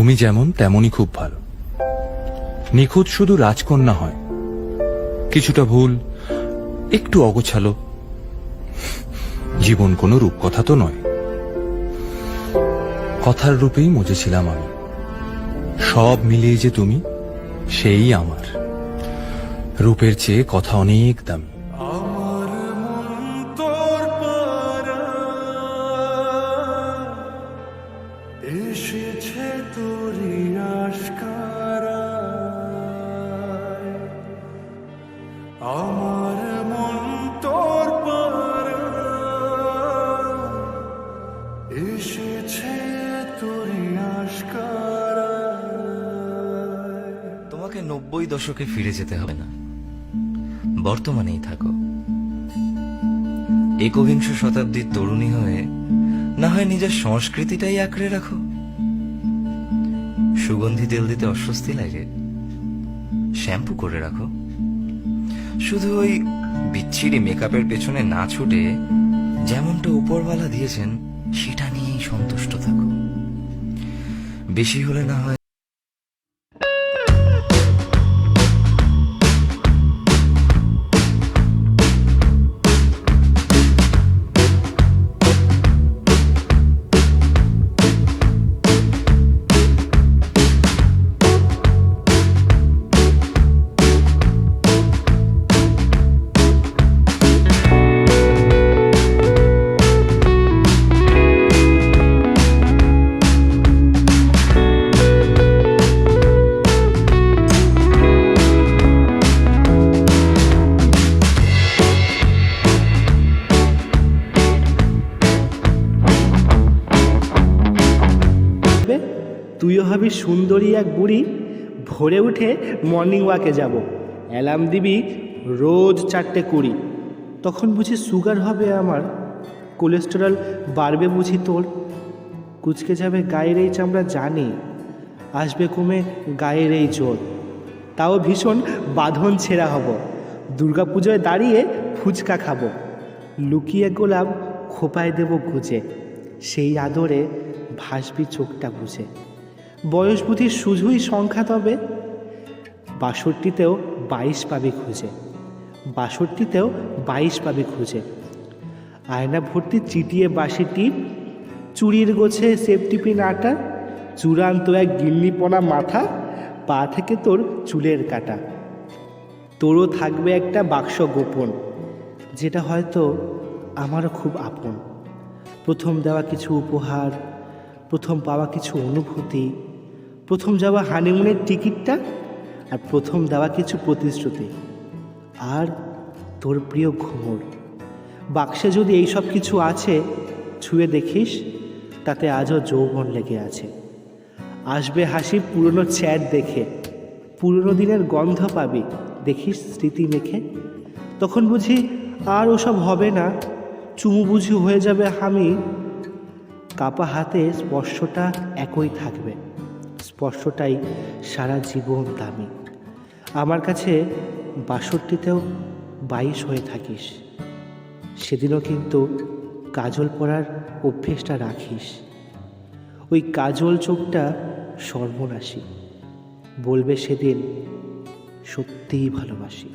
তুমি যেমন তেমনই খুব ভালো। নিখুঁত শুধু রাজকন্যা হয়, কিছুটা ভুল, একটু অগোছালো। জীবন কোনো রূপকথা তো নয়। কথার রূপেই মজেছিলাম আমি। সব মিলিয়ে যে তুমি, সেই আমার। রূপের চেয়ে কথা অনেক দামি। আমার মন তোর পারা এসেছে তোরই আশকারায়। আমার মন তোর পারা এসেছে তোরই আশকারায়। তোমাকে 90 দশকে ফিরে যেতে হবে না, বর্তমানেই থাকো। একবিংশ শতাব্দীর তরুণী হয়ে না হয় নিজের সংস্কৃতিটাই আঁকড়ে রাখো। সুগন্ধি তেল দিতে অস্বস্তি লাগে, শ্যাম্পু করে রাখো। শুধু ওই বিচ্ছিরি মেকআপের পেছনে না ছুটে যেমনটা উপরওয়ালা দিয়েছেন সেটা নিয়েই সন্তুষ্ট থাকো। বেশি হলে না হয় তুইও হবি সুন্দরী এক বুড়ি। ভোরে উঠে মর্নিং ওয়াকে যাব, অ্যালার্ম দিবি রোজ 4:20। তখন বুঝি সুগার হবে আমার, কোলেস্টেরল বাড়বে বুঝি তোর। কুচকে যাবে গায়ের এই চামড়া জানি, আসবে কমে গায়ের এই জোর। তাও ভীষণ বাঁধন ছেঁড়া হব, দুর্গাপুজোয় দাঁড়িয়ে ফুচকা খাবো। লুকিয়ে গোলাপ খোপায় দেব গুজে, সেই আদরে ভাসবি চোখটা বুঝে। বয়স বুঝি শুধুই সংখ্যা, তবে 62তেও 22 পাবি খুঁজে, 62তেও 22 পাবি খুঁজে। আয়না ভর্তি চিটিয়ে বাসি টিপ, চুরির গোছে সেফটি পিন আটা, চূড়ান্ত এক গিন্নিপনা মাথা, পা থেকে তোর চুলের কাটা। তোরও থাকবে একটা বাক্স গোপন, যেটা হয়তো আমারও খুব আপন। প্রথম দেওয়া কিছু উপহার, প্রথম পাওয়া কিছু অনুভূতি, প্রথম যাওয়া হানিমুনের টিকিটটা, আর প্রথম দেওয়া কিছু প্রতিশ্রুতি, আর তোর প্রিয় ঘুমোর। বাক্সে যদি এই সব কিছু আছে, ছুঁয়ে দেখিস তাতে আজও যৌবন লেগে আছে। আসবে হাসি পুরনো চ্যাট দেখে, পুরনো দিনের গন্ধ পাবি দেখিস স্মৃতি মেখে। তখন বুঝি আর ওসব হবে না, চুমু বুঝি হয়ে যাবে হামি। কাপা হাতে স্পর্শটা একই থাকবে, স্পর্শটাই সারা জীবন দামি। আমার কাছে 62তেও 22 হয়ে থাকিস, সেদিনও কিন্তু কাজল পরার অভ্যেসটা রাখিস। ওই কাজল চোখটা সর্বনাশী, বলবে সেদিন সত্যিই ভালোবাসি।